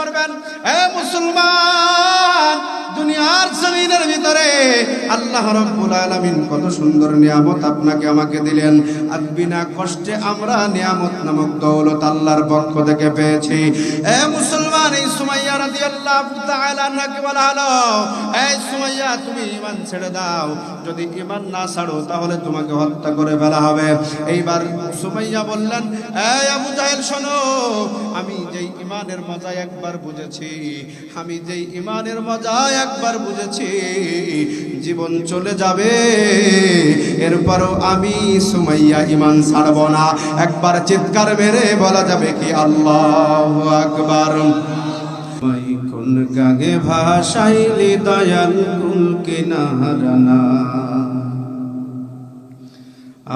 করবেন। এ মুসলমান, দুনিয়ার জমিনের ভিতরে আল্লাহ রাব্বুল আলামিন কত সুন্দর নিয়ামত আপনাকে আমাকে দিলেন। আর বিনা কষ্টে আমরা নিয়ামত নামক দৌলত আল্লাহর পক্ষ থেকে পেয়েছি। এ মুসলমান, এই সুমাইয়া রাদিয়াল্লাহু তাআলা আনহাকে বলা হলো, এই সুমাইয়া তুমি ঈমান ছেড়ে দাও, যদি ঈমান না ছাড়ো তাহলে তোমাকে হত্যা করে ফেলা হবে। এইবার সুমাইয়া বললেন, এই আবু জাহেল শোনো, আমি যেই ঈমানের মজা একবার বুঝেছি, আমি যেই ঈমানের মজা একবার বুঝেছি, জীবন চলে যাবে এরপরও আমি সুমাইয়া ঈমান ছাড়ব না। একবার চিৎকার মেরে বলা যাবে কি আল্লাহু আকবার। কোন গাগে ভাসাইলি দয়াল কুল কিনারানা,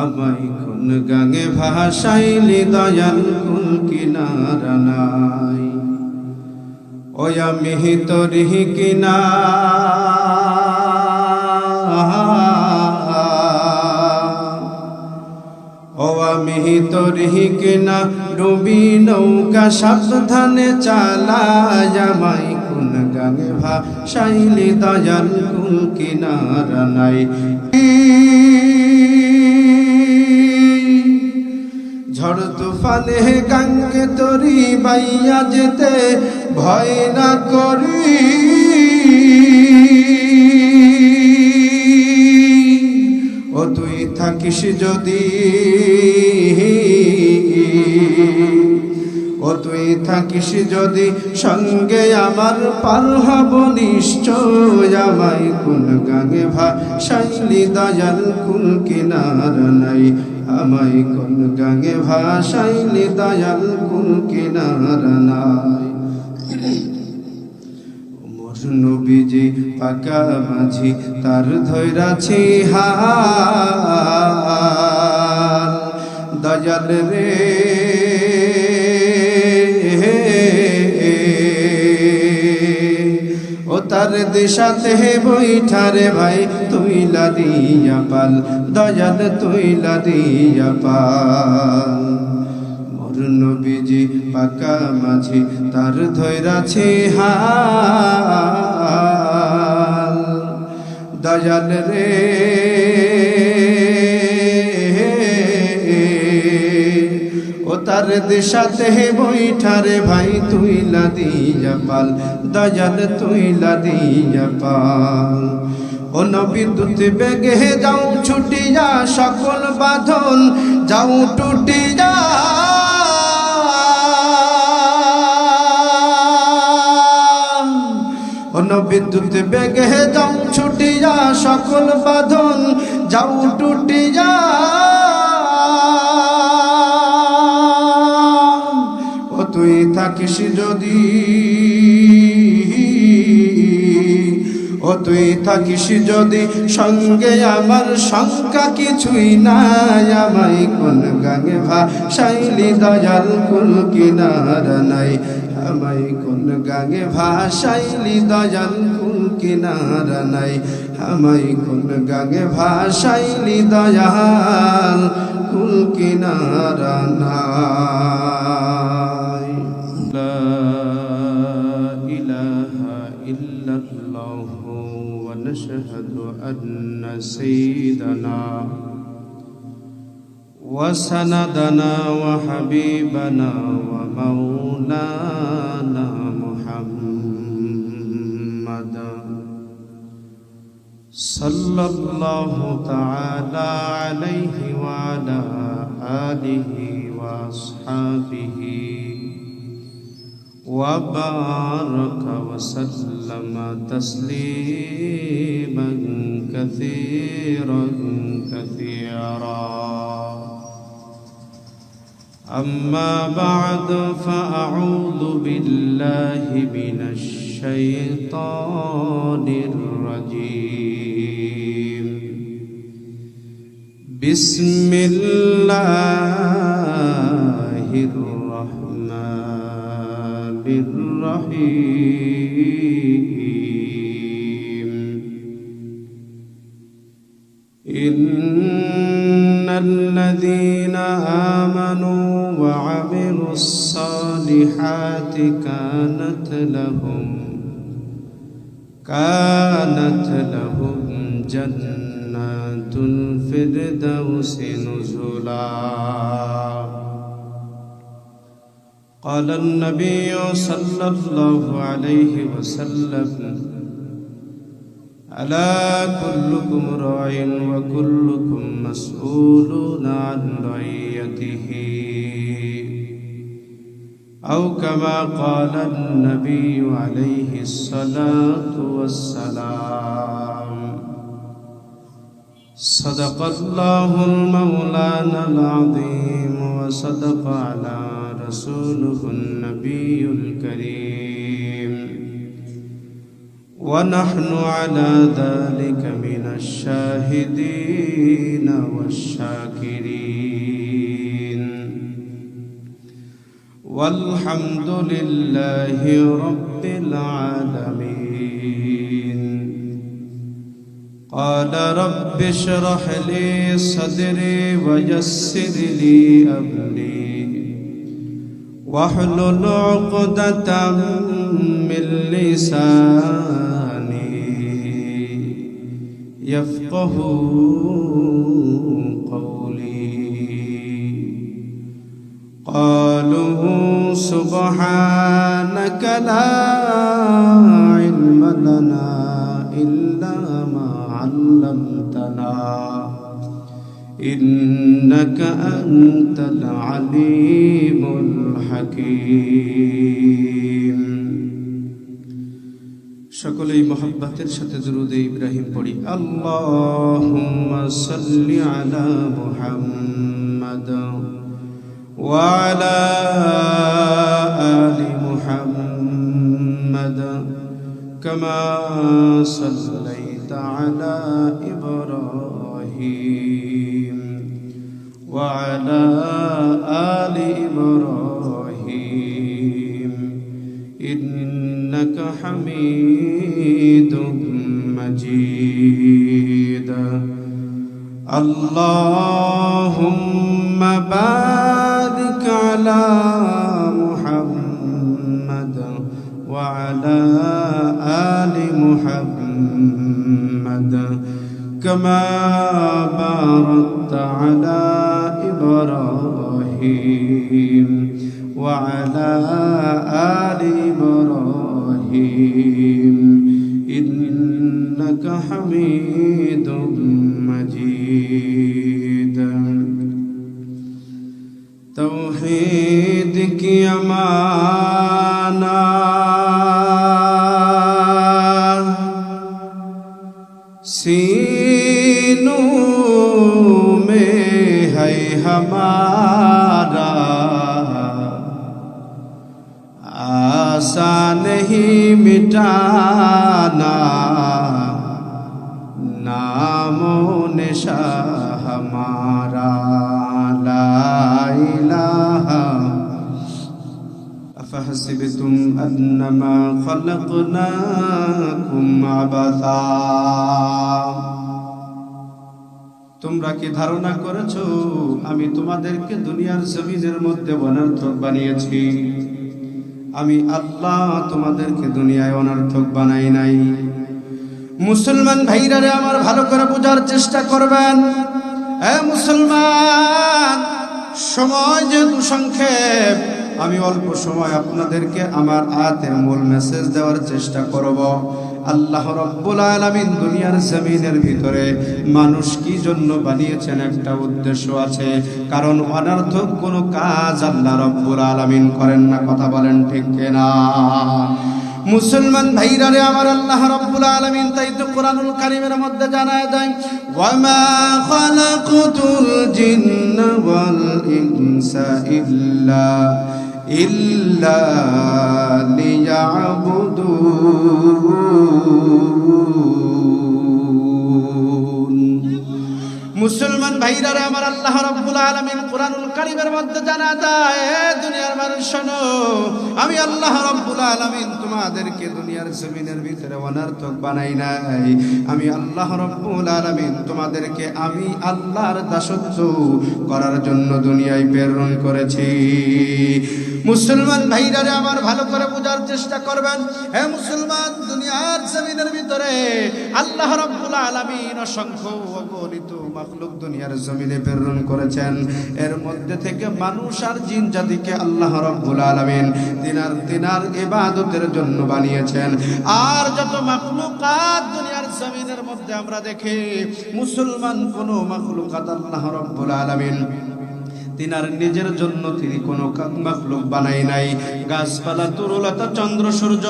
আমায় কোন গাগে ভাসাইলি দয়াল কুল কিনারানাই, ওই আমি তোরি কিনা ও আমি তোরি কিনা ডুবি নৌকা সাবধানে চালায়, আমায় কোন গাগে ভাসাইলি দয়াল কুল কিনারানাই। ঝড় তুফানে গঙ্গে তরি বাইয়া যেতে ভয় না করি, ও তুই থাকিস যদি, ও তুই থাকিস যদি সঙ্গে আমার পার হব নিশ্চয়, আমায় কোন গাগে ভাসাইলি দয়াল কুল কিনারানাই, আমায় কোন গাগে ভাসাইলি দয়াল কুল কিনারানাই। মোর নবীজি পাকা মাঝি তার ধৈরাছি হাল, দয়াল রে ও তার দিশাতে বৈঠারে ভাই তুইলা দিয়া পাল, দয়াল তুইলা দিয়া পাল। মোর নবীজি পাকা মাঝি তার ধৈরাছি হাল, দয়াল রে ও তার দিশাতে বৈঠারে ভাই তুইলা দিয়া পাল, দয়াল তুইলা দিয়া পাল। ও নবী দূত বেগে যাও ছুটিয়া, সকল বাঁধন যাও টুটিয়া, ও নবী দূত বেগে যাও ছুটিয়া, সকল বাঁধন যাও টুটিয়া, ও তুই থাকিস যদি, ও তুই থাকিস যদি সঙ্গে আমার শঙ্কা কিছুই নাই, আমায় কোন গাগে ভাসাইলি দয়াল কুল কিনারানাই, আমায় কোন গাগে ভাসাইলি দয়াল কুল কিনারানাই, আমায় কোন গাগে ভাসাইলি দয়াল কুল কিনারানাই। লা ইলাহা ইল্লাল্লাহ ওয়া নাশহাদু আন্না সাইয়্যিদানা ওয়া সানাদানা ওয়া হাবিবানা ওয়া মাওলানা মুহাম্মাদান সাল্লাল্লাহু তাআলা আলাইহি ওয়া আলা আলিহি ওয়া আসহাবিহি ওয়া বারাকা ওয়া সাল্লামা তাসলিমান কাসীরান কাসীরা। أما بعد فأعوذ بالله من الشيطان الرجيم. بسم الله الرحمن الرحيم. إن الذين آمنوا وعملوا الصالحات كانت لهم جنات الفردوس نزلا. قال النبي صلى الله عليه وسلم: ألا كلكم راع وكلكم مسؤول عن رعيته، أو كما قال النبي عليه الصلاة والسلام. صدق الله المولانا العظيم وصدق على رسوله النبي الكريم، ونحن على ذلك من الشاهدين والشاكرين، والحمد لله رب العالمين. قال رب اشرح لي صدري ويسر لي أمري واحلل عقدة من لساني يفقه قولي. قالوا سبحانك لا علم لنا إلا ما علمتنا إنك أنت العليم الحكيم. সকলেই মহব্বতের সাথে দুরূদে ইব্রাহিম পড়ি। আল্লাহুম্মা সাল্লি আলা মুহাম্মাদ ওয়া আলা আলি মুহাম্মাদ কামা সাল্লাইতা আলা ইব্রাহিম ওয়া আলা আলি ইব্রাহিম إنك حميد مجيد. اللهم بارك على محمد وعلى آل محمد كما باركت على إبراهيم وعلى آل إبراهيم إنك حميد مجيد. توحيد की अमाना सीनों में है हमारा, आसान नहीं मिटाना नामो निशा हमारा। ला इलाहा अफहसिबतुम अन्नमा खलकनाकुम अबसा। তোমরা কি ধারণা করেছো আমি তোমাদেরকে দুনিয়ার জমিনের মধ্যে অনর্থক বানিয়েছি? আমি আল্লাহ তোমাদেরকে দুনিয়ায় অনর্থক বানাই নাই। মুসলমান ভাইরা রে আমার ভালো করে বোঝার চেষ্টা করবেন। মুসলমান, সময় যেহেতু সংক্ষেপ, আমি অল্প সময় আপনাদেরকে আমার আয়াতের মূল মেসেজ দেওয়ার চেষ্টা করব। আল্লাহ রাব্বুল আলামিন দুনিয়ার জমিনের ভিতরে মানুষ কি জন্য বানিয়েছেন একটা উদ্দেশ্য আছে, কারণ অনর্থক কোনো কাজ আল্লাহ রাব্বুল আলামিন করেন না। কথা বলেন ঠিক কিনা? মুসলমান ভাইরা রে আমার, আল্লাহ রাব্বুল আলামিন তাই তো কোরআনুল কারীমের মধ্যে জানায় দেন, ওয়া মা খালাকুতুল জিন্না ওয়াল ইনসা ইল্লা লিয়াবুদুন। মুসলমান ভাইরা রে আমার, আল্লাহ রাব্বুল আলামিন কোরআনুল কারীমের মধ্যে জানা দেয়, দুনিয়ার মানুষ শোনো, আমি আল্লাহ রাব্বুল আলামিন তোমাদেরকে দুনিয়ার জমিনের ভিতরে অনর্থক বানাই নাই। আমি আল্লাহ রাব্বুল আলামিন তোমাদেরকে আমি আল্লাহর দাসত্ব করার জন্য দুনিয়ায় প্রেরণ করেছি। মুসলমান ভাইরারে আমার ভালো করে বোঝার চেষ্টা করবেন। হে মুসলমান, দুনিয়ার জমিনের ভিতরে আল্লাহ রাব্বুল আলামিন অসংখ্য অগণিত মাখলুক দুনিয়ার জমিনে প্রেরণ করেছেন। এর মধ্যে থেকে মানুষ আর জিন জাতিকে আল্লাহ রাব্বুল আলামিন তিনার ইবাদতের জন্য বানিয়েছেন। আর যত মাখলুকাত দুনিয়ার জমিনের মধ্যে আমরা দেখি, মুসলমান কোন মাখলুকাত আল্লাহ রাব্বুল আলামিন তিনার নিজের জন্য তিনি কোনো মাখলুক বানাই নাই। গাছপালা, তরুলতা, চন্দ্র সূর্য,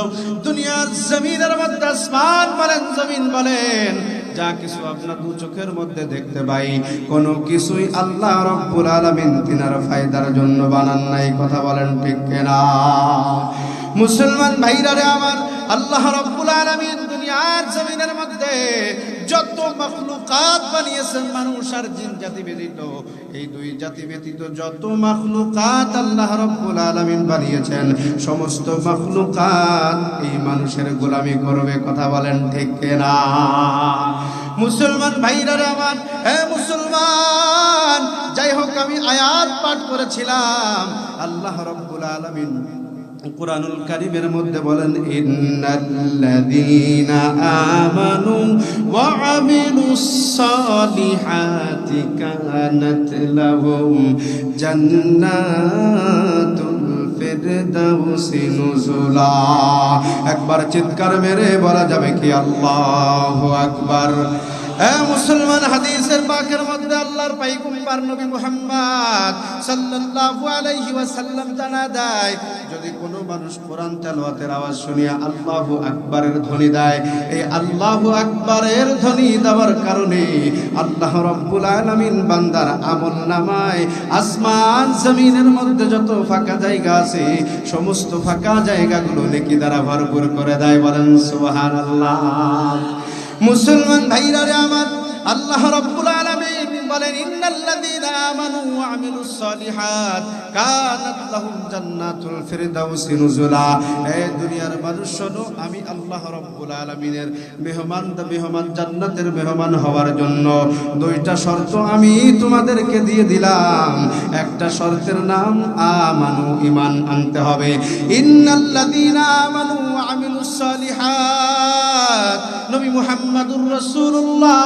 দুনিয়ার জমিনের মধ্যে আসমান বলেন, জমিন বলেন, যা কিছু আপনার দু চোখের মধ্যে দেখতে পাই, কোনো কিছুই আল্লাহ রাব্বুল আলামিন তিনার ফায়দার জন্য বানান নাই। কথা বলেন ঠিক কিনা? মুসলমান ভাইরারে আমার, আল্লাহ রাব্বুল আলামিন দুনিয়ার জমিনের মধ্যে যত মাখলুকাত বানিয়েছেন, মানুষ আর জিন জাতি ব্যতীত, এই দুই জাতি ব্যতীত যত মাখলুকাত আল্লাহ রাব্বুল আলামিন বানিয়েছেন, সমস্ত মাখলুকাত এই মানুষের গোলামি করবে। কথা বলেন ঠিক কিনা? মুসলমান ভাইরারে আমার, হে মুসলমান, যাই হোক, আমি আয়াত পাঠ করেছিলাম। আল্লাহ রাব্বুল আলামিন কুরআনুল কারীমের মধ্যে বলেন, ইন্নাল্লাযীনা আমানু ওয়া আমিলুস সালিহাতি কানাত লাহুম জান্নাতুল ফিরদাউসি নুজুলা। একবার চিৎকার মেরে বলা যাবে কি আল্লাহু আকবার? মুসলমান, হাদিসের পাকের মধ্যে আল্লাহর পয়গম্বর নবী মুহাম্মদ সাল্লাল্লাহু আলাইহি ওয়াসাল্লাম জানা দেয়, যদি কোনো মানুষ কোরআন তেলাওয়াতের আওয়াজ শুনিয়া আল্লাহু আকবারের ধ্বনি দেয়, এই আল্লাহু আকবারের ধ্বনি দেওয়ার কারণে আল্লাহ রাব্বুল আলামিন বান্দার আমলনামায় আসমান জমিনের মধ্যে যত ফাঁকা জায়গা আছে, সমস্ত ফাঁকা জায়গাগুলো নেকি দ্বারা ভরপুর করে দেয়। বলেন সুবহানাল্লাহ। মুসলমান ভাইরারে আমার, আল্লাহ রাব্বুল আলামিন বলেন, ইন্নাল্লাযীনা আমানু ওয়া আমিলুস সালিহাত কানাত লাহুম জান্নাতুল ফিরদাউসি নুজুলা। এই দুনিয়ার মানুষ শোনো, আমি আল্লাহ রাব্বুল আলামিনের মেহমান জান্নাতের মেহমান হওয়ার জন্য দুইটা শর্ত আমি তোমাদেরকে দিয়ে দিলাম। একটা শর্তের নাম আমানু, ঈমান আনতে হবে। ইন্নাল্লাযীনা আমানু ওয়া আমিলুস সালিহাত, নবী মুহাম্মদুর রাসূলুল্লাহ,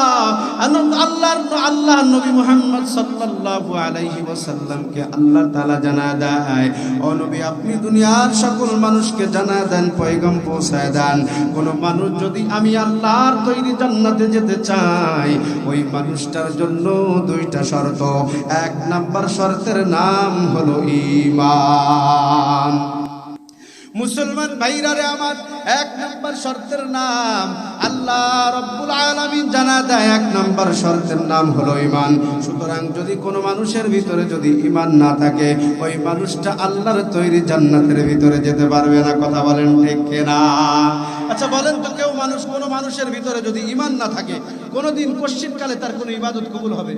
আল্লাহ নবী মুহাম্মদ সাল্লাল্লাহু আলাইহি ওয়াসাল্লামকে আল্লাহ তাআলা জানা দেয়, ও নবী, আপনি দুনিয়ার সকল মানুষকে জানা দেন, পয়গাম পৌঁছায় দেন, কোন মানুষ যদি আমি আল্লাহর তৈরি জান্নাতে যেতে চাই, ওই মানুষটার জন্য দুইটা শর্ত। এক নাম্বার শর্তের নাম হলো ঈমান। মুসলমান ভাইরারে আমার, এক নম্বর শর্তের নাম আল্লাহ রাব্বুল আলামিন জানা দেয়, এক নম্বর শর্তের নাম হলো ঈমান। সুতরাং যদি কোনো মানুষের ভিতরে যদি ঈমান না থাকে, ওই মানুষটা আল্লাহর তৈরি জান্নাতের ভিতরে যেতে পারবে না। কথা বলেন ঠিক কিনা? আচ্ছা বলেন তো, কোনো মানুষের ভিতরে যদি ঈমান না থাকে, কোনোদিন কশ্চিনকালে তার কোনো ইবাদত কবুল হবে?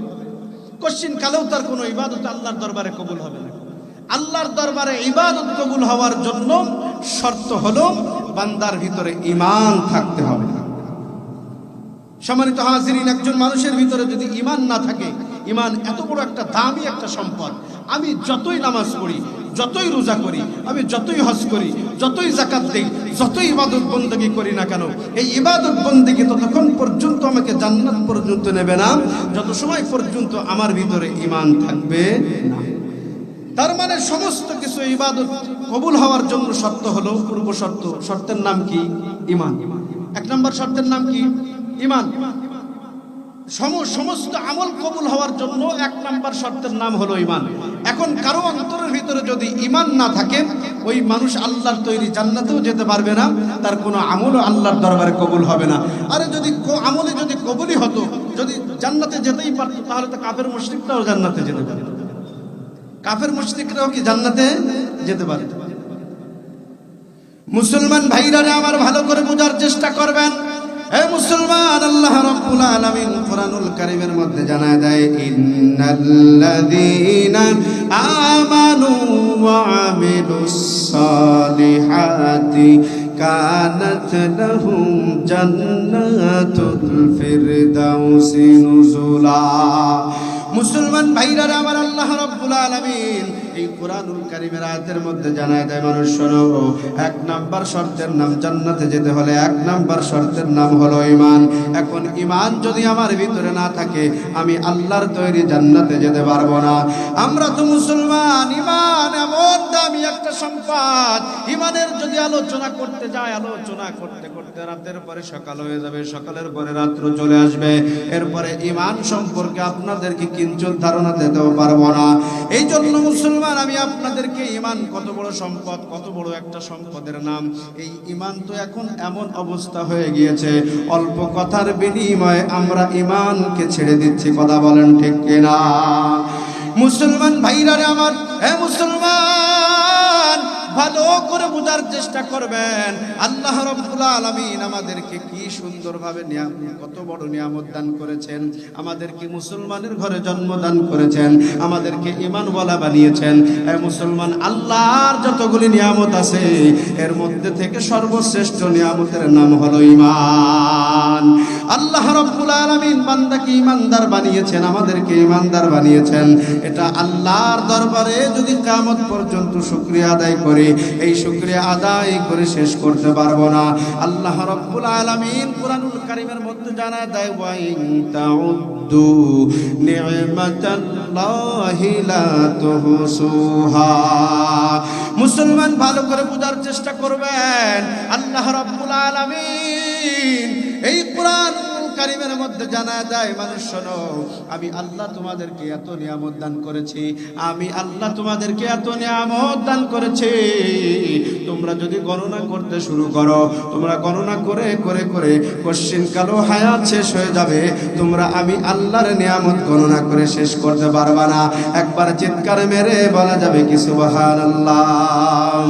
কশ্চিনকালেও তার কোনো ইবাদত আল্লাহর দরবারে কবুল হবে না। আল্লাহর দরবারে ইবাদত কবুল হওয়ার জন্য শর্ত হলো বান্দার ভিতরে ঈমান থাকতে হবে। সম্মানিত হাজিরিন, একজন মানুষের ভিতরে যদি ঈমান না থাকে, ঈমান এত বড় একটা দামি একটা সম্পদ। আমি যতই নামাজ পড়ি, যতই রোজা করি, আমি যতই হজ করি, যতই যাকাত দেই, যতই ইবাদত বন্দেগী করি না কেন, এই ইবাদত বন্দেগী ততক্ষণ পর্যন্ত আমাকে জান্নাত পর্যন্ত নেবে না, যত সময় পর্যন্ত আমার ভিতরে ঈমান থাকবে না। তার মানে সমস্ত কিছু ইবাদত কবুল হওয়ার জন্য শর্ত হলো পূর্ব শর্ত। শর্তের নাম কি? ঈমান। এক নম্বর শর্তের নাম কি? ঈমান। সমস্ত আমল কবুল হওয়ার জন্য এক নম্বর শর্তের নাম হলো ঈমান। এখন কারো অন্তরের ভিতরে যদি ঈমান না থাকে, ওই মানুষ আল্লাহর তৈরি জান্নাতেও যেতে পারবে না, তার কোনো আমলও আল্লাহর দরবারে কবুল হবে না। আরে যদি আমলে যদি কবুলই হতো, যদি জান্নাতে যেতেই পারতো, তাহলে তো কাফের মুশরিকরাও জান্নাতে যেতে পারত। কাফের মুশরিকরাও কি জান্নাতে যেতে পারে? মুসলমান ভাইরা আমার ভালো করে বোঝার চেষ্টা করবেন। হে মুসলমান, আল্লাহ রাব্বুল আলামিন কুরআনুল কারীমের মধ্যে জানায় দেয়, ইন্নাল্লাযীনা আমানু ওয়া আমিলুস সালিহাতি কানাত লাহুম জান্নাতুল ফিরদাউসি নুজুলা। মুসলমান ভাইরা আমার, আল্লাহ রাব্বুল আলামিন এই কোরআনুল কারীমের আয়াতের মধ্যে জানায় দেয়, মানুষ শোনো, এক নাম্বার শর্তের নাম জান্নাতে যেতে হলে এক নাম্বার শর্তের নাম হলো ঈমান। এখন ঈমান যদি আমার ভিতরে না থাকে আমি আল্লাহর তৈরি জান্নাতে যেতে পারবো না। আমরা তো মুসলমান, ঈমান এমন দামি একটা সম্পদ। ঈমানের যদি আলোচনা করতে যায়, আলোচনা করতে করতে রাতের পরে সকাল হয়ে যাবে, সকালের পরে রাত্র চলে আসবে, এরপরে ঈমান সম্পর্কে আপনাদেরকে কিঞ্চিত ধারণা দিতেও পারবো না। এই জন্য মুসলমান, আমি আপনাদেরকে ঈমান কত বড় সম্পদ, কত বড় একটা সম্পদের নাম। এই ঈমান তো এখন এমন অবস্থা হয়ে গিয়েছে, অল্প কথার বিনিময়ে আমরা ঈমানকে ছেড়ে দিচ্ছি। কথা বলেন ঠিক কিনা? মুসলমান ভাইরা রে আমার, হে মুসলমান, ভালো করে বোঝার চেষ্টা করবেন। আল্লাহ রাব্বুল আলামিন আমাদেরকে কি সুন্দরভাবে কত বড় নিয়ামত দান করেছেন। আমাদেরকে মুসলমানের ঘরে জন্ম দান করেছেন, আমাদেরকে ঈমানওয়ালা বানিয়েছেন। হে মুসলমান, আল্লাহর যতগুলি নিয়ামত আছে এর মধ্যে থেকে সর্বশ্রেষ্ঠ নিয়ামতের নাম হলো ঈমান। আল্লাহ রাব্বুল আলামিন বান্দাকে ঈমানদার বানিয়েছেন, আমাদেরকে ঈমানদার বানিয়েছেন। এটা আল্লাহর দরবারে যদি কিয়ামত পর্যন্ত শুকরিয়া আদায় করি, এই শুকরিয়া আদায় করে শেষ করতে পারবো না। আল্লাহ রাব্বুল আলামিন কোরআনুল কারীমের মধ্যে জানায় দেয়, ওয়া ইন তাউদ্দু নি'মাতাল্লাহি লা তুহসুহা। মুসলমান, ভালো করে বোঝার চেষ্টা করবেন। আল্লাহ রাব্বুল আলামিন এই কোরআন কারীমের মধ্যে জানায় দেয়, মানুষ শোনো, আমি আল্লাহ তোমাদেরকে এত নিয়ামত দান করেছি, আমি আল্লাহ তোমাদেরকে এত নিয়ামত দান করেছি। তোমরা যদি গণনা করতে শুরু করো, তোমরা গণনা করে করে করে কশ্চিন কালো হায়াত শেষ হয়ে যাবে, তোমরা আমি আল্লাহর নিয়ামত গণনা করে শেষ করতে পারবা না। একবার চিৎকার মেরে বলা যাবে কি সুবহানাল্লাহ।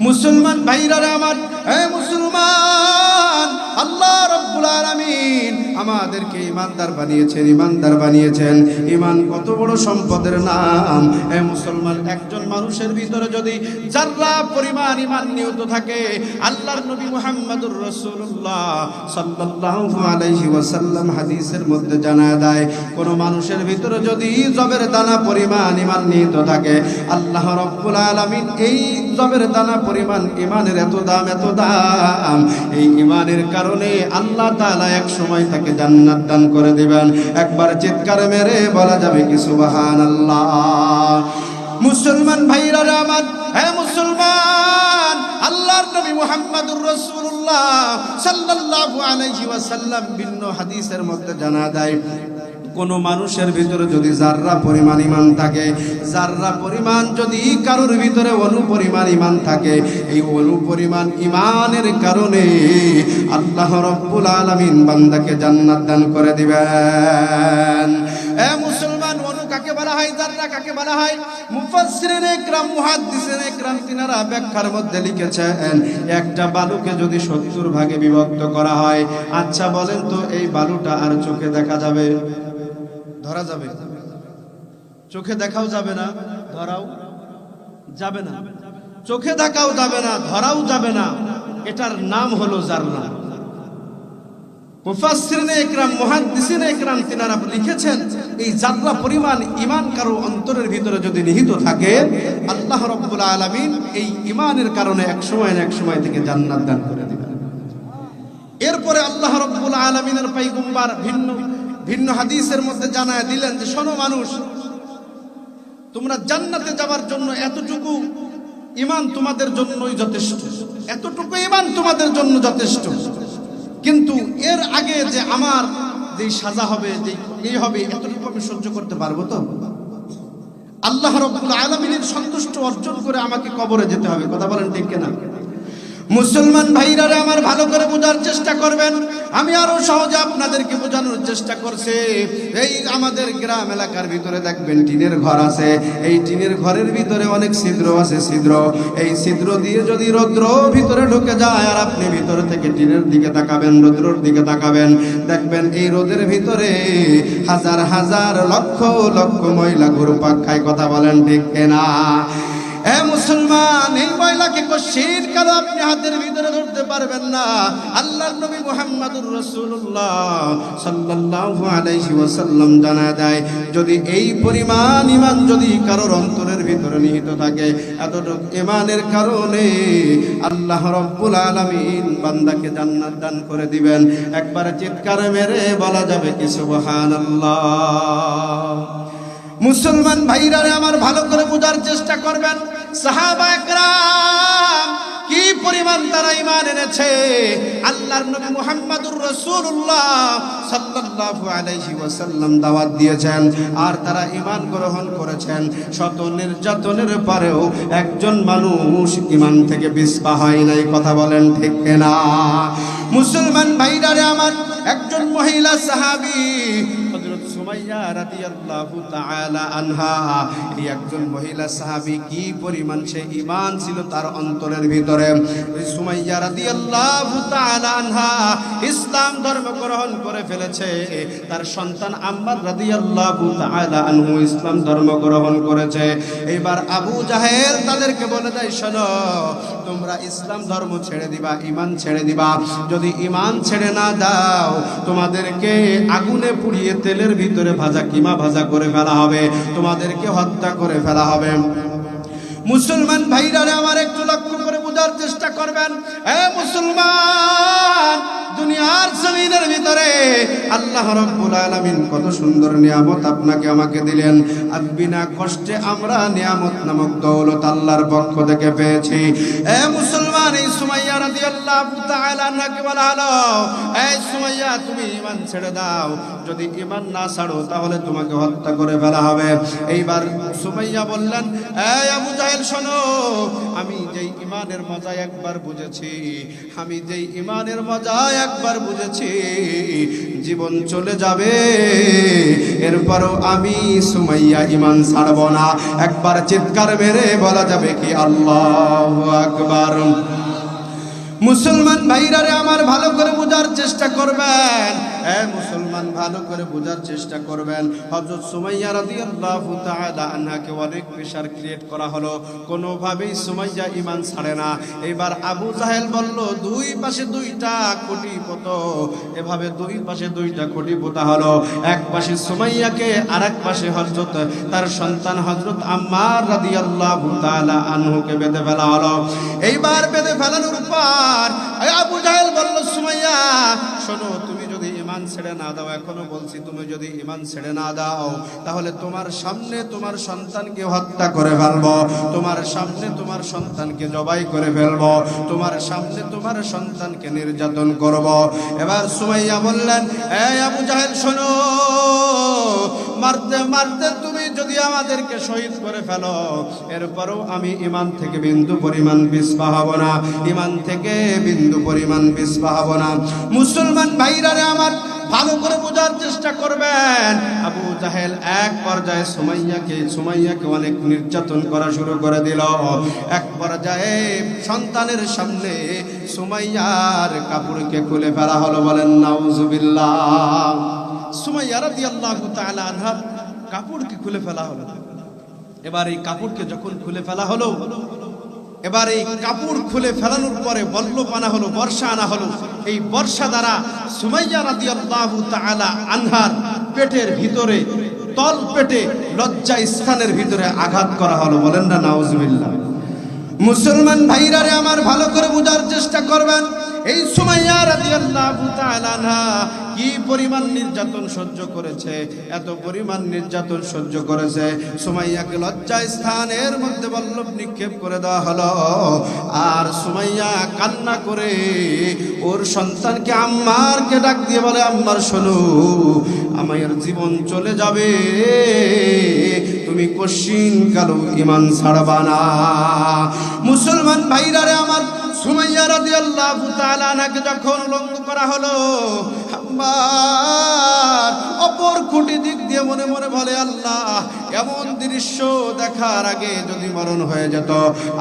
মুসলমান ভাইরা আমার, হে মুসলমান, আল্লাহ রাব্বুল আলামিন আমাদেরকে ঈমানদার বানিয়েছেন, ঈমানদার বানিয়েছেন। ঈমান কত বড় সম্পদের নাম। হে মুসলমান, একজন মানুষের ভিতরে যদি যাররা পরিমাণ ঈমান নিহিত থাকে, আল্লাহর নবী মুহাম্মদুর রাসূলুল্লাহ সাল্লাল্লাহু আলাইহি ওয়াসাল্লাম হাদিসের মধ্যে জানায় দেয়, কোন মানুষের ভিতরে যদি জবের দানা পরিমাণ ঈমান নিহিত থাকে, আল্লাহ রাব্বুল আলামিন এই জবের দানা পরিমাণ ঈমানের এত দাম, এত দাম, এই ঈমানের কারণে আল্লাহ তাআলা এক সময় তাকে জান্নাত দান করে দিবেন। একবার চিৎকার মেরে বলা যাবে কি সুবহানাল্লাহ। মুসলমান ভাইরা আমার, হে মুসলমান, আল্লাহর নবী মুহাম্মদুর রাসূলুল্লাহ সাল্লাল্লাহু আলাইহি ওয়াসাল্লাম ভিন্ন হাদিসের মধ্যে জানা দেয়, কোন মানুষের ভিতরে যদি যাররা পরিমাণ ঈমান থাকে, যাররা পরিমাণ যদি কারোর ভিতরে অনুপরিমাণ ঈমান থাকে, এই অনুপরিমাণ ঈমানের কারণে আল্লাহ রাব্বুল আলামিন বান্দাকে জান্নাত দান করে দিবেন। এ মুসলমান, অনু কাকে বলা হয়, যাররা কাকে বলা হয়? মুফাসসিরিনে ইকরাম, মুহাদ্দিসিনে ইকরাম তিনারা ব্যাখ্যার মধ্যে লিখেছেন, একটা বালুকে যদি 70 ভাগে বিভক্ত করা হয়, আচ্ছা বলেন তো এই বালুটা আর চোখে দেখা যাবে? ধরা যাবে? চোখে দেখাও যাবে না, ধরাও যাবে না। চোখে দেখাও যাবে না, ধরাও যাবে না। এটার নাম হলো জাররা। মুফাসসিরিনে ইকরাম, মুহাদ্দিসিনে ইকরাম তিনারা লিখেছেন, এই জাররা পরিমাণ ঈমান কারো অন্তরের ভিতরে যদি নিহিত থাকে, আল্লাহ রাব্বুল আলামিন এই ঈমানের কারণে এক সময় না এক সময় থেকে জান্নাত দান করে দিবেন। এরপরে আল্লাহ রাব্বুল আলামিনের পয়গম্বর ভিন্ন ভিন্ন হাদিসের মধ্যে জানায় দিলেন যে, শোনো মানুষ, তোমরা জান্নাতে যাওয়ার জন্য এতটুকু ঈমান তোমাদের জন্যই যথেষ্ট, এতটুকু ঈমান তোমাদের জন্য যথেষ্ট। কিন্তু এর আগে যে আমার যে সাজা হবে, যে এই হবে, এতটুকু আমি সহ্য করতে পারবো তো? আল্লাহ রাব্বুল আলামিনের সন্তুষ্ট অর্জন করে আমাকে কবরে যেতে হবে। কথা বলেন ঠিক কিনা? মুসলমান ভাইরা আমার, ভালো করে বোঝার চেষ্টা করবেন। আমি আরো সহজে আপনাদেরকে বোঝানোর চেষ্টা করছি। এই আমাদের গ্রাম এলাকার ভিতরে দেখবেন টিনের ঘর আছে, এই টিনের ঘরের ভিতরে অনেক ছিদ্র আছে, ছিদ্র, এই ছিদ্র দিয়ে যদি রৌদ্র ভিতরে ঢুকে যায় আর আপনি ভিতর থেকে টিনের দিকে তাকাবেন, রৌদ্রের দিকে তাকাবেন, দেখবেন এই রোদের ভিতরে হাজার হাজার লক্ষ লক্ষ ময়লা ঘুরপাক খায়। কথা বলেন ঠিক কিনা? এ মুসলমান, এই ময়লাকে কশিন কালো আপনি হাতের ভিতরে ধরতে পারবেন না। আল্লাহর নবী মুহাম্মদুর রাসূলুল্লাহ সাল্লাল্লাহু আলাইহি ওয়াসাল্লাম জানায় দেয়, যদি এই পরিমাণ ঈমান যদি কারোর অন্তরের ভিতরে নিহিত থাকে, এতটুকু ঈমানের কারণে আল্লাহ রাব্বুল আলামিন বান্দাকে জান্নাত দান করে দিবেন। একবার চিৎকার মেরে বলা যাবে কি সুবহানাল্লাহ। মুসলমান ভাইরা আমার ভালো করে বোঝার চেষ্টা করবেন, সাহাবা একরাম কি পরিমাণ তারা ঈমান এনেছে। আল্লাহর নবী মুহাম্মদুর রাসূলুল্লাহ সাল্লাল্লাহু আলাইহি ওয়াসাল্লাম দাওয়াত দিয়েছেন, আর তারা ঈমান গ্রহণ করেছেন। শত নির্যাতনের পরেও একজন মানুষ ঈমান থেকে পিছপা হয় নাই। কথা বলেন ঠিক কিনা? মুসলমান ভাইরা আমার, একজন মহিলা সাহাবী হযরত সুমাইয়া রাদিয়াল্লাহু তাআলা আনহা, এই একজন মহিলা সাহাবী কি পরিমাণ সে ঈমান ছিল তার অন্তরের ভিতরে। সুমাইয়া রাদিয়াল্লাহু তাআলা আনহা ইসলাম ধর্ম গ্রহণ করে ফেলেছে। তার সন্তান আম্মার রাদিয়াল্লাহু তাআলা আনহু ইসলাম ধর্ম গ্রহণ করেছে। এবার আবু জাহেল তাদেরকে বলে দেয়, শোনো, তোমরা ইসলাম ধর্ম ছেড়ে দিবা, ঈমান ছেড়ে দিবা। যদি ঈমান ছেড়ে না দাও, তোমাদেরকে আগুনে পুড়িয়ে তেলের ভিতরে ভাজা কিমা ভাজা করে ফেলা হবে, তোমাদেরকে হত্যা করে ফেলা হবে। মুসলমান ভাইরা আমার একটু লক্ষ্য করে বোঝার চেষ্টা করবেন। এ মুসলমান, দুনিয়ার জমিনের ভিতরে আল্লাহ রাব্বুল আলামিন কত সুন্দর নিয়ামত আপনাকে আমাকে দিলেন। আর বিনা কষ্টে আমরা নিয়ামত নামক দৌলত আল্লাহর পক্ষ থেকে পেয়েছি। এ মুসলমান, এই সুমাইয়া রাদিয়াল্লাহু তাআলা আনহাকে বলা হলো, এই সুমাইয়া, তুমি ঈমান ছেড়ে দাও। যদি ঈমান না ছাড়ো তাহলে তোমাকে হত্যা করে ফেলা হবে। এইবার সুমাইয়া বললেন, এই আবু জাহেল, শোনো, আমি যেই ঈমানের মজা একবার বুঝেছি, আমি যেই ঈমানের মজা একবার বুঝেছি, জীবন চলে যাবে, এরপরও আমি সুমাইয়া ঈমান ছাড়ব না। একবার চিৎকার মেরে বলা যাবে কি আল্লাহু আকবার। মুসলমান ভাইরা আমার ভালো করে বোঝার চেষ্টা করবেন। মুসলমান ভালো করে বোঝার চেষ্টা করবেন। হযরত সুমাইয়া রাদিয়াল্লাহু তাআলা আনহাকে অনেক প্রেসার ক্রিয়েট করা হলো, কোনোভাবেই সুমাইয়া ঈমান ছাড়ে না। এবার আবু জাহেল বলল, দুই পাশে দুইটা খুঁটি পোতো। এভাবে দুই পাশে দুইটা খুঁটি পোতা হলো। এক পাশে সুমাইয়াকে, আর এক পাশে হযরত তার সন্তান হযরত আম্মার রাদিয়াল্লাহু তাআলা আনহুকে বেঁধে ফেলা হলো। এইবার বেঁধে ফেলানোর পর আবু জাহেল বলল, সুমাইয়া, শোনো, তুমি যদি ঈমান ছেড়ে না দাও, এখনো বলছি, তুমি যদি ঈমান ছেড়ে না দাও, তাহলে তোমার সামনে তোমার সন্তানকে হত্যা করে ফেলবো, তোমার সামনে তোমার সন্তানকে জবাই করে ফেলবো, তোমার সামনে তোমার সন্তানকে নির্যাতন করব। এবার সুমাইয়া বললেন, এই আবু জাহেল, শোনো, মারতে মারতে তুমি যদি আমাদেরকে শহীদ করে ফেলো, এরপরও আমি ঈমান থেকে বিন্দু পরিমাণ পিছপা হব না, ঈমান থেকে বিন্দু পরিমাণ পিছপা হব না। মুসলমান ভাইরা আমার ভালো করে বোঝার চেষ্টা করবেন। আবু জাহেল এক পর্যায়ে সুমাইয়াকে অনেক নির্যাতন করা শুরু করে দিল। এক পর্যায়ে সন্তানের সামনে সুমাইয়ার কাপড়কে খুলে ফেলা হলো। বলেন নাউজুবিল্লাহ। সুমাইয়া রাদিয়াল্লাহু তাআলা আনহার কাপড়কে খুলে ফেলা হলো। এবার এই কাপড়কে যখন খুলে ফেলা হলো, এবার এই কাপড় খুলে ফেলানোর পরে বল্লভ আনা হলো, বর্ষা আনা হলো। এই বর্ষা দ্বারা সুমাইয়া রাদিয়াল্লাহু তাআলা আনহার পেটের ভিতরে, তল পেটে, লজ্জা স্থানের ভিতরে আঘাত করা হলো। বলেন না নাউজুবিল্লাহ। মুসলমান ভাইরা আমার ভালো করে বোঝার চেষ্টা করবেন। এই সুমাইয়া রাদিয়াল্লাহু তাআলা আনহা কি পরিমাণ নির্যাতন সহ্য করেছে, এত পরিমাণ নির্যাতন সহ্য করেছে। সুমাইয়াকে লজ্জা স্থানের মধ্যে বল্লভ নিক্ষেপ করে দেওয়া হলো। আর সুমাইয়া কান্না করে ওর সন্তানকে আম্মারকে ডাক দিয়ে বলে, আম্মার, শোনো, আমার জীবন চলে যাবে, তুমি কশিন কালো ঈমান ছাড়বা না। মুসলমান ভাইরা আমার, সুমাইয়া রাদিয়াল্লাহু তাআলা আনহাকে যখন উলঙ্গ করা হলো, আম্মার অপর খুঁটি দিক দিয়ে মনে মনে বলে, আল্লাহ, এমন দৃশ্য দেখার আগে যদি মরণ হয়ে যেত।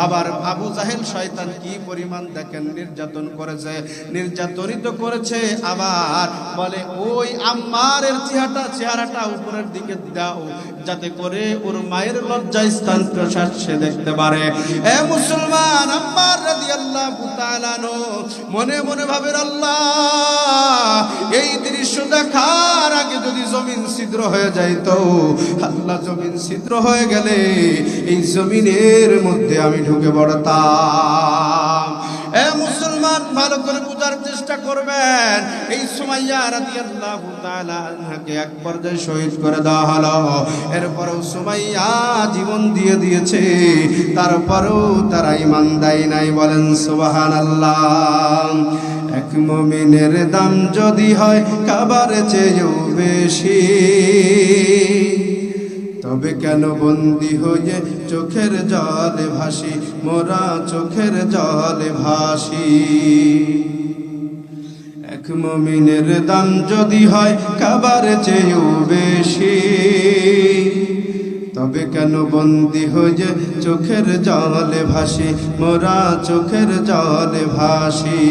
আবার আবু জাহেল শয়তান কি পরিমাণ দেখেন নির্যাতন করেছে, নির্যাতনিত করেছে। আবার বলে, ওই আম্মারের চেহারাটা উপরের দিকে দাও, যাতে করে ওর মায়ের লজ্জা স্থান প্রসাদ সে দেখতে পারে। এ মুসলমান, আম্মার রাদিয়াল্লাহু তাআলা আনহু মনে মনে ভাবেন, আল্লাহ এই দৃশ্য দেখার আগে যদি জমিন ছিদ্র হয়ে যাইতো, আল্লাহ জমিন ছিদ্র হয়ে গেলে এই জমিনের মধ্যে আমি ঢুকে পড়তাম। এ মুসলমান, ভালো করে বুঝার চেষ্টা করবেন। এই সুমাইয়া রাদিয়াল্লাহু তাআলা আনহাকে এক পর্যায়ে শহীদ করে দেওয়া হলো। এরপরেও সুমাইয়া জীবন দিয়ে দিয়েছে, তারপরেও তারা ঈমান দেয় নাই। বলেন সুবহানাল্লাহ। এক মুমিনের দাম যদি হয় কাবার চেয়েও বেশি, তবে কেন বন্দী হয়ে চোখের জলে ভাসি, মোরা চোখের জলে ভাসি। এক মুমিনের দাম যদি হয় কাবার চেয়েও বেশি, তবে কেন বন্দী হয়ে চোখের জলে ভাসি, মোরা চোখের জলে ভাসি।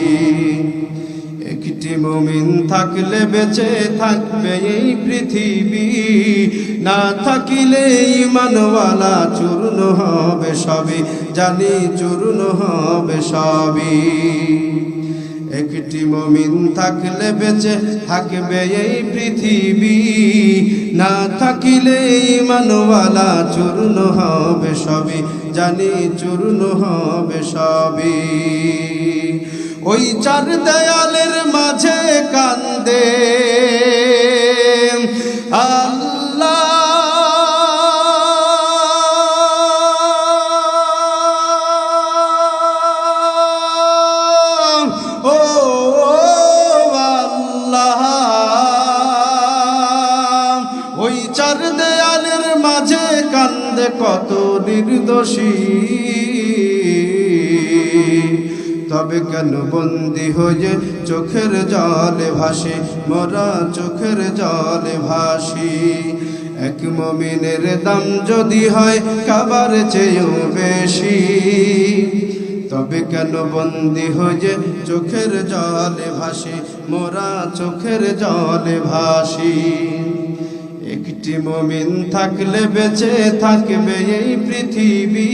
একটি মুমিন থাকলে বেঁচে থাকবে এই পৃথিবী, না থাকিলে ঈমানওয়ালা চূর্ণ হবে সবই, জানি চূর্ণ হবে সবই। একটি মুমিন থাকলে বেঁচে থাকবে এই পৃথিবী, না থাকিলে ঈমানওয়ালা চূর্ণ হবে সবই, জানি চূর্ণ হবে সবই। ওই চার দেয়ালের মাঝে কান্দে আল্লাহ, ও আল্লাহ। ওই চার দেয়ালের মাঝে কান্দে কত নির্দোষী, তবে কেন বন্দী হয়ে চোখের জলে ভাসি, মোরা চোখের জলে ভাসি। এক মুমিনের দাম যদি হয় কাবার চেয়েও বেশি, তবে কেন বন্দী হয়ে চোখের জলে ভাসি, মোরা চোখের জলে ভাসি। একটি মুমিন থাকলে বেঁচে থাকবে এই পৃথিবী,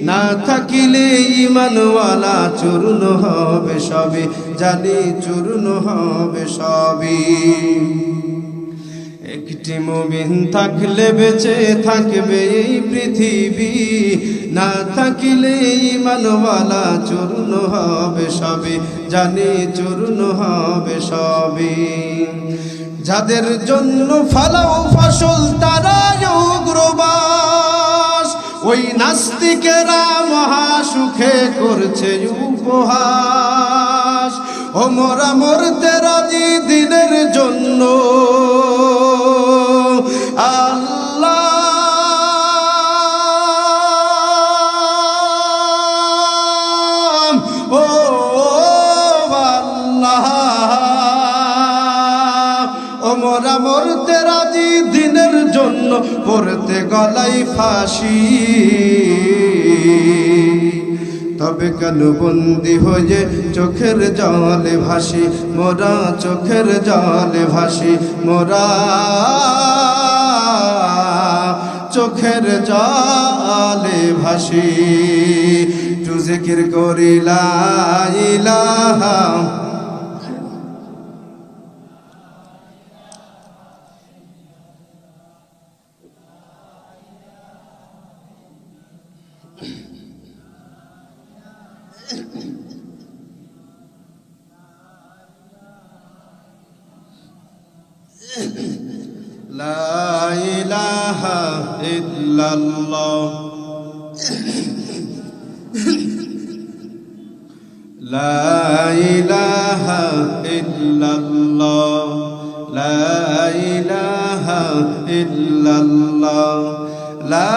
না থাকিলে ঈমানওয়ালা চূর্ণ হবে সবই, জানি চূর্ণ হবে সবই। একটি মুমিন থাকলে বেঁচে থাকবে এই পৃথিবী, না থাকিলে ঈমানওয়ালা চূর্ণ হবে সবই, জানি চূর্ণ হবে সবই। যাদের জন্য ফালাও ফসল তারা উগ্রবাস, ওই নাস্তিকেরা মহা সুখে করছে উপহাস। ও মোরা মরতে রাজি দিনের জন্য আল্লাহ, ও আল্লাহ। ও মোরা মরতে রাজি দিনের জন্য, পড়তে গলায় ফাঁসি, তবে কেন বন্দী হয়ে চোখের জলে ভাসি, মোরা চোখের জলে ভাসি, মোরা চোখের জলে ভাসি। তু জিকির করি লা ইলাহা, লা ইলাহা ইল্লাল্লাহ, লা ইলাহা ইল্লাল্লাহ, লা ইলাহা ইল্লাল্লাহ, লা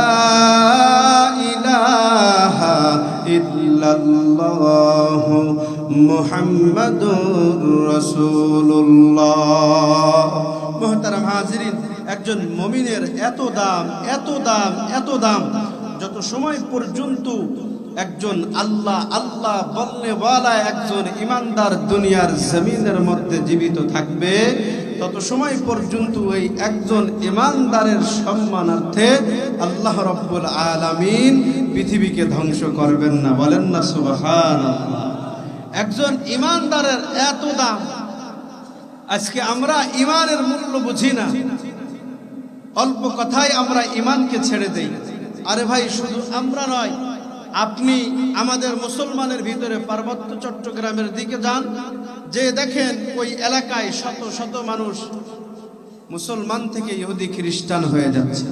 ইলাহা ইল্লাল্লাহ, মুহাম্মাদুর রাসূলুল্লাহ। মুহতারাম হাজিরিন, একজন মুমিনের এত দাম, এত দাম, এত দাম, যত সময় পর্যন্ত একজন আল্লাহ আল্লাহ বলনেওয়ালা একজন ইমানদার দুনিয়ার জমিনের মধ্যে জীবিত থাকবে, তত সময় পর্যন্ত এই একজন ইমানদারের সম্মানার্থে আল্লাহ রাব্বুল আলামিন পৃথিবীকে ধ্বংস করবেন না। বলেন না সুবহানাল্লাহ। একজন ইমানদারের এত দাম। আজকে আমরা ইমানের মূল্য বুঝি না, অল্প কথায় আমরা ইমানকে ছেড়ে দেই। আরে ভাই, শুধু আমরা নয়, আপনি আমাদের মুসলমানের ভিতরে পার্বত্য চট্টগ্রামের দিকে যান, যে দেখেন ওই এলাকায় শত শত মানুষ মুসলমান থেকে ইহুদি খ্রিস্টান হয়ে যাচ্ছে।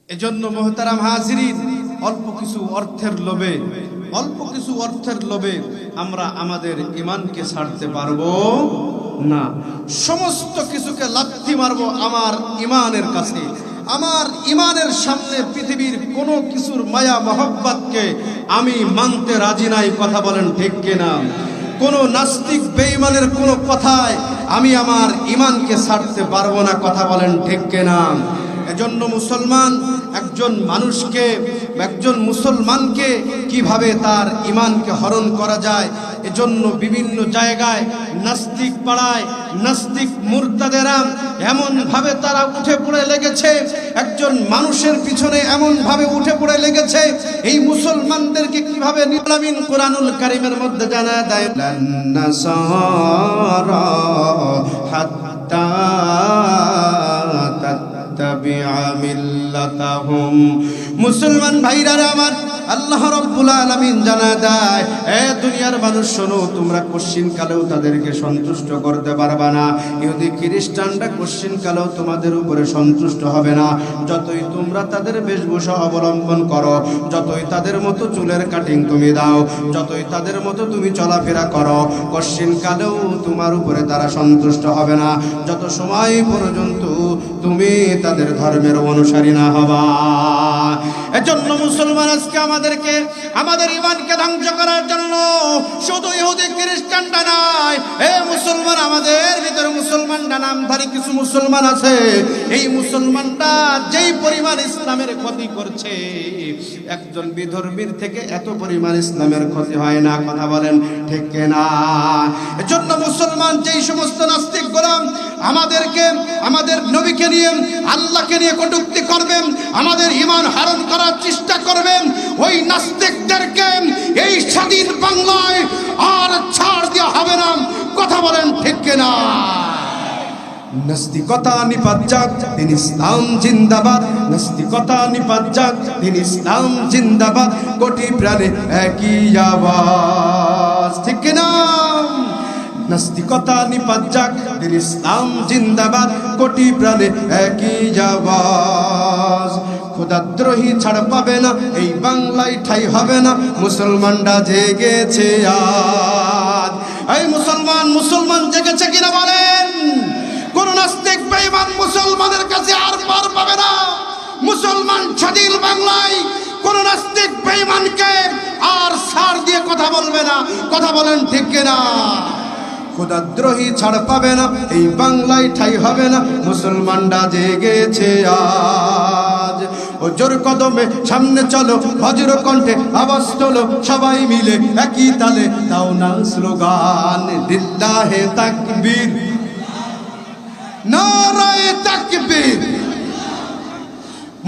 এজন্য মুহতারাম হাজিরিন, অল্প কিছু অর্থের লোভে আমরা আমাদের ঈমানকে ছাড়তে পারবো না। সমস্ত কিছুকে লাথি মারবো আমার ঈমানের কাছে। আমার ঈমানের সামনে পৃথিবীর কোনো কিছুর মায়া মহব্বতকে আমি মানতে রাজি নাই। কথা বলেন ঠিক কিনা? কোনো নাস্তিক বেঈমানের কোনো কথায় আমি আমার ঈমানকে ছাড়তে পারবো না। কথা বলেন ঠিক কিনা? এজন্য একজন মুসলমানকে কিভাবে তার ঈমানকে হরণ করা যায়, এজন্য বিভিন্ন জায়গায় নাস্তিক পাড়ায় নাস্তিক মুরতাদেরা এমন ভাবে তারা উঠে পড়ে লেগেছে, একজন মানুষের পিছনে এমন ভাবে উঠে পড়ে লেগেছে। এই মুসলমানদেরকে কিভাবে আলামিন কোরআনুল কারীমের মধ্যে জানায় দেয়, নাসারা হাত্তা মুসলমান ভাইরা আমার, আল্লাহ রাব্বুল আলামিন জানা দেয়, এ দুনিয়ার মানুষ শোনো, তোমরা কোশ্চিন কালেও তাদেরকে সন্তুষ্ট করতে পারবে না। ইহুদি খ্রিস্টানরা কোশ্চিন কালেও তোমাদের উপরে সন্তুষ্ট হবে না। যতই তোমরা তাদের বেশভূষা অবলম্বন করো, যতই তাদের মতো চুলের কাটিং তুমি দাও, যতই তাদের মতো তুমি চলাফেরা করো, কোশ্চিন কালেও তোমার উপরে তারা সন্তুষ্ট হবে না, যত সময় পর্যন্ত তুমি তাদের ধর্মের অনুসারী না হবা। এজন্য মুসলমান আজকে আমাদের ঈমানকে ধ্বংস করার জন্য শুধু ইহুদি খ্রিস্টানটা নয়, মুসলমান আমাদের ভিতরে মুসলমানরা নামধারী কিছু মুসলমান আছে। এই মুসলমানরা যেই পরিমাণ ইসলামের ক্ষতি করছে, একজন বিধর্মীর থেকে এত পরিমাণ ইসলামের ক্ষতি হয় না। কথা বলেন ঠিক কিনা? এজন্য মুসলমান যেই সমস্ত নাস্তিক গোলাম আমাদের নবীকে নিয়ে আল্লাহকে নিয়ে কটূক্তি করবেন, আমাদের ঈমান হরণ করার চেষ্টা করবেন, ওই নাস্তিকদেরকে এই স্বাধীন বাংলায় আর ছাড় দেওয়া হবে না। কথা বলেন ঠিক কিনা? নাস্তিকতা নিপাত যাক, দিন ইসলাম জিন্দাবাদ। নাস্তিকতা নিপাত যাক, দিন ইসলাম জিন্দাবাদ। কোটি প্রাণে একই আওয়াজ, ঠিক কিনা? নাস্তিকতা নিপাত যাক, দিন ইসলাম জিন্দাবাদ। কোটি প্রাণে একই আওয়াজ। খোদাদ্রোহী ছাড় পাবে না, এই বাংলায় ঠাই হবে না। মুসলমানরা জেগেছে আজ। এই মুসলমান জেগেছে কিনা বলেন? কোন নাস্তিক বেঈমান মুসলমানের কাছে আর পার পাবে না। মুসলমান স্বাধীন বাংলায় কোন নাস্তিক বেঈমানকে আর ছাড় দিয়ে কথা বলবে না। কথা বলেন ঠিক কিনা? খোদাদ্রোহী ছাড় পাবে না, এই বাংলায় ঠাই হবে না। মুসলমানরা জেগেছে আজ। ও জোর কদমে সামনে চলো, বজ্র কণ্ঠে আওয়াজ তোলো, সবাই মিলে একই তালে দাও না স্লোগান, লিল্লাহে তাকবীর, নারায়ে তাকবীর।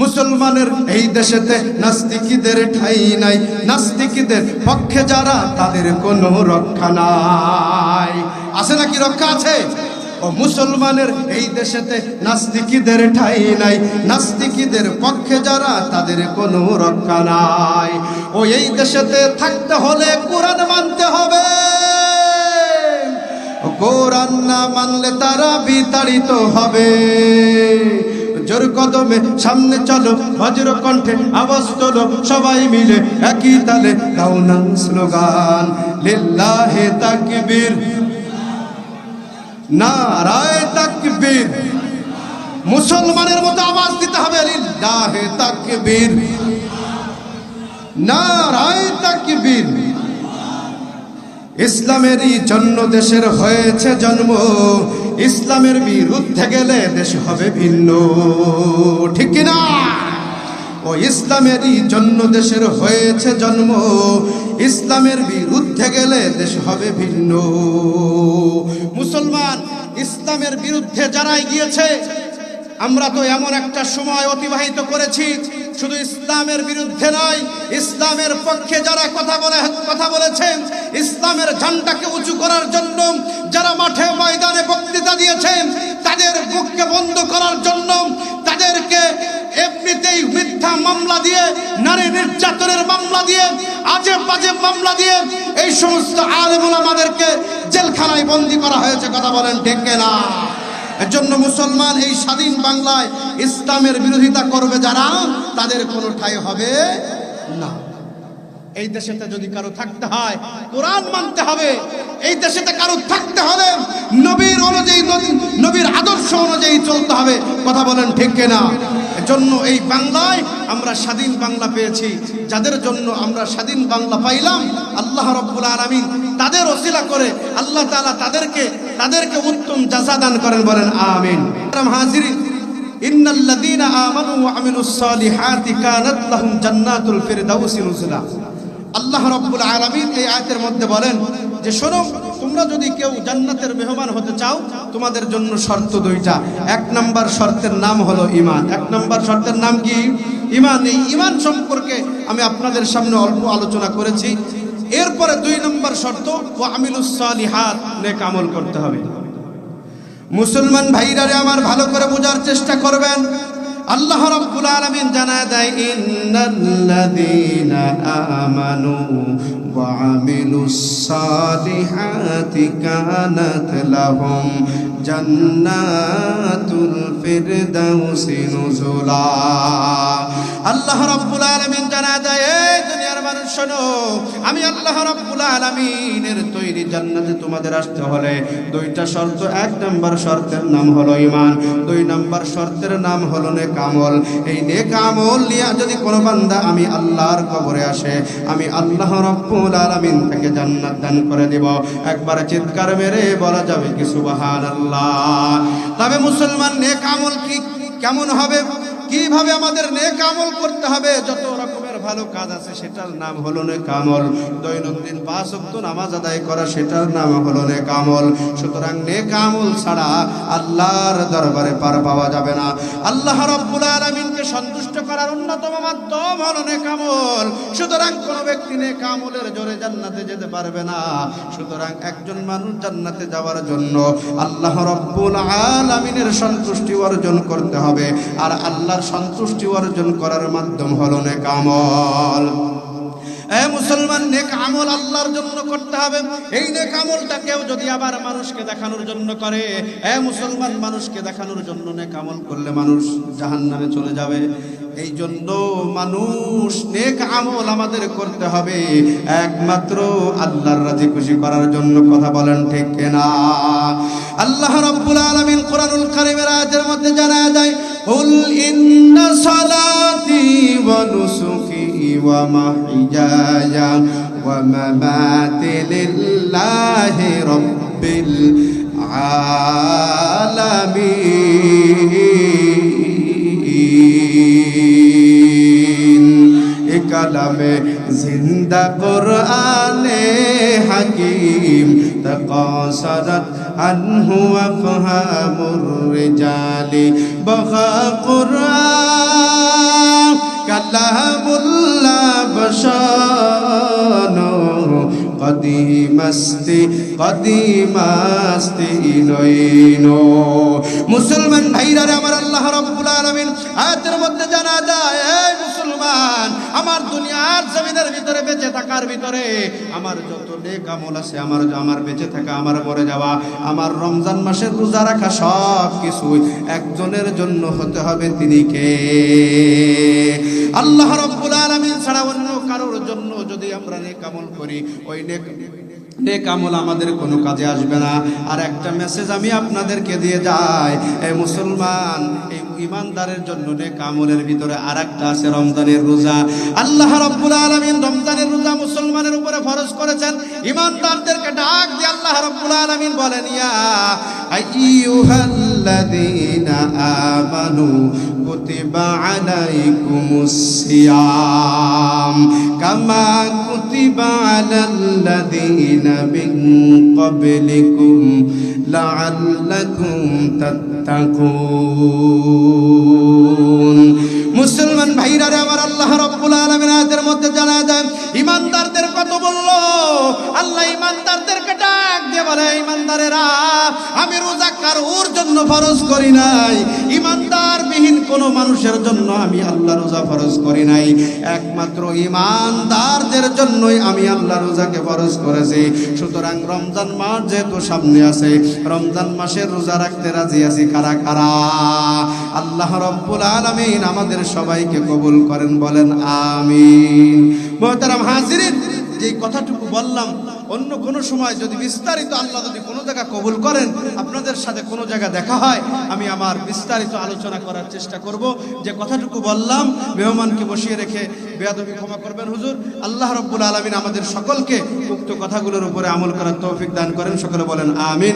মুসলমানের এই দেশেতে নাস্তিকদের ঠাই নাই। নাস্তিকদের পক্ষে যারা, তাদের কোনো রক্ষা নাই। আছে নাকি? রক্ষা আছে। ও মুসলমানের এই দেশেতে নাস্তিকদের ঠাই নাই। নাস্তিকদের পক্ষে যারা, তাদের কোনো রক্ষা নাই। ও এই দেশেতে থাকতে হলে কোরআন মানতে হবে। কোরআন না মানলে তারা বিতাড়িত হবে। জোর কদমে সামনে চলো, বজ্র কণ্ঠে আওয়াজ তোলো, সবাই মিলে একই তালে দাও না স্লোগান, লিল্লাহে তাকবীর, নারায়ে তাকবীর। মুসলমানের মতো আওয়াজ দিতে হবে, লিল্লাহে তাকবীর, নারায়ে তাকবীর। ইসলামেরই জন্য দেশের হয়েছে জন্ম, ইসলামের বিরুদ্ধে গেলে দেশ হবে ভিন্ন, ঠিক কিনা? ও ইসলামেরই জন্য দেশের হয়েছে জন্ম, ইসলামের বিরুদ্ধে গেলে দেশ হবে ভিন্ন। মুসলমান ইসলামের বিরুদ্ধে যারাই গিয়েছে, আমরা তো এমন একটা সময় অতিবাহিত করেছি, শুধু ইসলামের বিরুদ্ধে নয়, ইসলামের পক্ষে যারা কথা বলেছেন, ইসলামের ঝান্ডাকে উঁচু করার জন্য যারা মাঠে ময়দানে বক্তৃতা দিয়েছেন, তাদের বুককে বন্ধ করার জন্য, তাদেরকে এমনিতেই মিথ্যা মামলা দিয়ে, নারী নির্যাতনের মামলা দিয়ে, আজে বাজে মামলা দিয়ে এই সমস্ত আলেম ওলামাদেরকে জেলখানায় বন্দী করা হয়েছে। কথা বলেন ঠিক না? এজন্য মুসলমান এই স্বাধীন বাংলায় ইসলামের বিরোধিতা করবে যারা, তাদের কোনো ঠাঁই হবে না। এই দেশেতে যদি কারো থাকতে হয় কোরআন মানতে হবে, এই দেশেতে কারো থাকতে হলে নবীর অনুযায়ী, নবীর আদর্শ অনুযায়ী চলতে হবে। কথা বলেন ঠিক না? এজন্য এই বাংলায় আমরা স্বাধীন বাংলা পেয়েছি। যাদের জন্য আমরা স্বাধীন বাংলা পাইলাম, আল্লাহ রাব্বুল আলামিন তাদের ওসিলা করে আল্লাহ তাআলা তাদেরকে উত্তম জাযা দান করেন। বলেন আমিন। হাজিরিন, ইন্নাল্লাযীনা আমানু ওয়া আমিলুস সালিহাতি কানাত লাহুম জান্নাতুল ফিরদাউসি নুজুলা। আল্লাহ রাব্বুল আলামিন এই আয়াতের মধ্যে বলেন যে শোনো, তোমরা যদি কেউ জান্নাতের মেহমান হতে চাও, তোমাদের জন্য শর্ত দুইটা। এক নাম্বার শর্তের নাম হলো ঈমান। এক নাম্বার শর্তের নাম কি? ঈমান। এই ঈমান সম্পর্কে আমি আপনাদের সামনে অল্প আলোচনা করেছি। এরপরে দুই নম্বর শর্ত, ওয়া আমিলুস সালিহাত, নেক আমল করতে হবে। মুসলমান ভাইরারে আমার ভালো করে বোঝার চেষ্টা করবেন। আল্লাহ রাব্বুল আলামিন জানায় দেয়, ইন্নাল্লাযীনা আমানু ওয়া আমিলুস সালিহাতি কানাত লাহুম জান্নাতুল ফিরদাউসি নুজুলা। আল্লাহ রাব্বুল আলামিন জানায় দেয়, এই দুনিয়ার মানুষ শোনো, আমি আল্লাহ রাব্বুল আলামিনের তৈরি জান্নাতে তোমাদের আসতে হলে দুইটা শর্ত। এক নাম্বার শর্তের নাম হলো ঈমান, দুই নাম্বার শর্তের নাম হলো নেক আমল। এই নেক আমল নিয়ে যদি কোনো বান্দা আমি আল্লাহর কবরে আসে, আমি আল্লাহ রাব্বুল আলামিন তাকে জান্নাত দান করে দেব। একবার চিৎকার মেরে বলা যাবে কি সুবহানাল্লাহ। তবে মুসলমান নেক আমল কি কেমন হবে, কিভাবে আমাদের নেক আমল করতে হবে? যত রকমের ভালো কাজ আছে সেটার নাম হলো নেক আমল। দৈনন্দিন 5 ওয়াক্ত নামাজ আদায় করা, সেটার নাম হলো নেক আমল। সুতরাং নেক আমল ছাড়া আল্লাহর দরবারে পার পাওয়া যাবে না। আল্লাহ রাব্বুল আলামিনকে সন্তুষ্ট করার অন্যতম মাধ্যম হলো নেক আমল। সুতরাং কোন ব্যক্তি নেক আমলের জোরে জান্নাতে যেতে পারবে না। সুতরাং একজন মানুষ জান্নাতে যাওয়ার জন্য আল্লাহ রাব্বুল আলামিনের সন্তুষ্টি অর্জন করতে হবে। আর আল্লাহর সন্তুষ্টি অর্জন করার মাধ্যম হলো নেক আমল। মুসলমান, নেক আমল আল্লাহর জন্য করতে হবে। এই নেক আমলটা কেউ যদি আবার মানুষকে দেখানোর জন্য করে, মুসলমান, মানুষকে দেখানোর জন্য নেক আমল করলে মানুষ জাহান্নামে চলে যাবে। এই জন্য মানুষ নেক আমল আমাদের করতে হবে একমাত্র আল্লাহর রাজি খুশি করার জন্য। কথা বলেন ঠিক কিনা? আল্লাহ রাব্বুল আলামিন কোরআনুল কারীমের আয়াতের মধ্যে জানায় দেয়, কুল ইন্না সালাতি ওয়া নুসুকি ওয়া মাহইয়ায়া ওয়া মামাতি লিল্লাহি রাব্বিল আলামিন। কালামে জিন্দা কুরআনে হাকিম তাকাসারাত আনহু আফহামুর রিজালি বাহা কুরআন কালামুল্লাহ বশানো কদিমাস্তি নইনো। মুসলমান ভাইরা আমার, আল্লাহ রাব্বুল আলামিন আয়াতের মধ্যে জানা যায়, এই মুসলমান, আমার দুনিয়ার জমিনের ভিতরে বেঁচে থাকার ভিতরে আমার যত নেক আমল আছে, আমার বেঁচে থাকা, আমার মরে যাওয়া, আমার রমজান মাসের রোজা রাখা, সব কিছু একজনের জন্য হতে হবে। তিনি কে? আল্লাহ রাব্বুল আলামিন ছাড়া অন্য কারোর জন্য যদি আমরা নেক আমল করি, ওই নেক নেক আমল আমাদের কোনো কাজে আসবে না। আর একটা মেসেজ আমি আপনাদেরকে দিয়ে যাই, এই মুসলমান, এই ইমানদারের জন্য নেক আমলের ভিতরে আরেকটা আছে রমজানের রোজা। আল্লাহ রাব্বুল আলামিন রমজানের রোজা মুসলমানের উপরে ফরজ করেছেন। ইমানদারদেরকে ডাক দিয়ে আল্লাহ রাব্বুল আলামিন বলেন, ইয়া আইয়ুহাল্লাযীনা আমানু কুতিবা আলাইকুমুস সিয়াম কামা কুতিবা আলাল্লাযীনা মিন ক্বাবলিকুম লাআল্লাকুম তাত্তাকুন। মুসলমান ভাইরা রে আমার, আল্লাহ রাব্বুল আলামিন আয়াতের মধ্যে জানায় দেন ইমানদারদের কত বললো। আল্লাহ ইমানদারদেরকে ডাক দিয়ে বলে, ইমানদারেরা, আমি রোজা কারোর জন্য ফরজ করি নাই, ইমানদার বিহীন কোন মানুষের জন্য আমি আল্লাহ রোজা ফরজ করি নাই, একমাত্র ইমানদারদের জন্যই আমি আল্লাহ রোজাকে ফরজ করেছি। সুতরাং রমজান মাস যেহেতু সামনে আছে, রমজান মাসের রোজা রাখতে রাজি আছি কারা কারা? আল্লাহ রাব্বুল আলামিন আমাদের সবাইকে কবুল করেন, বলেন আমিন। মুহতারাম হাজিরিন, যে কথাটুকু বললাম, অন্য কোনো সময় যদি বিস্তারিত আল্লাহ যদি কোনো জায়গা কবুল করেন, আপনাদের সাথে কোনো জায়গা দেখা হয়, আমি আমার বিস্তারিত আলোচনা করার চেষ্টা করব। যে কথাটুকু বললাম, মেহমানকে বসিয়ে রেখে বেয়াদবি ক্ষমা করবেন হুজুর। আল্লাহ রাব্বুল আলামিন আমাদের সকলকে উক্ত কথাগুলোর উপরে আমল করার তৌফিক দান করেন। সকলে বলেন আমিন।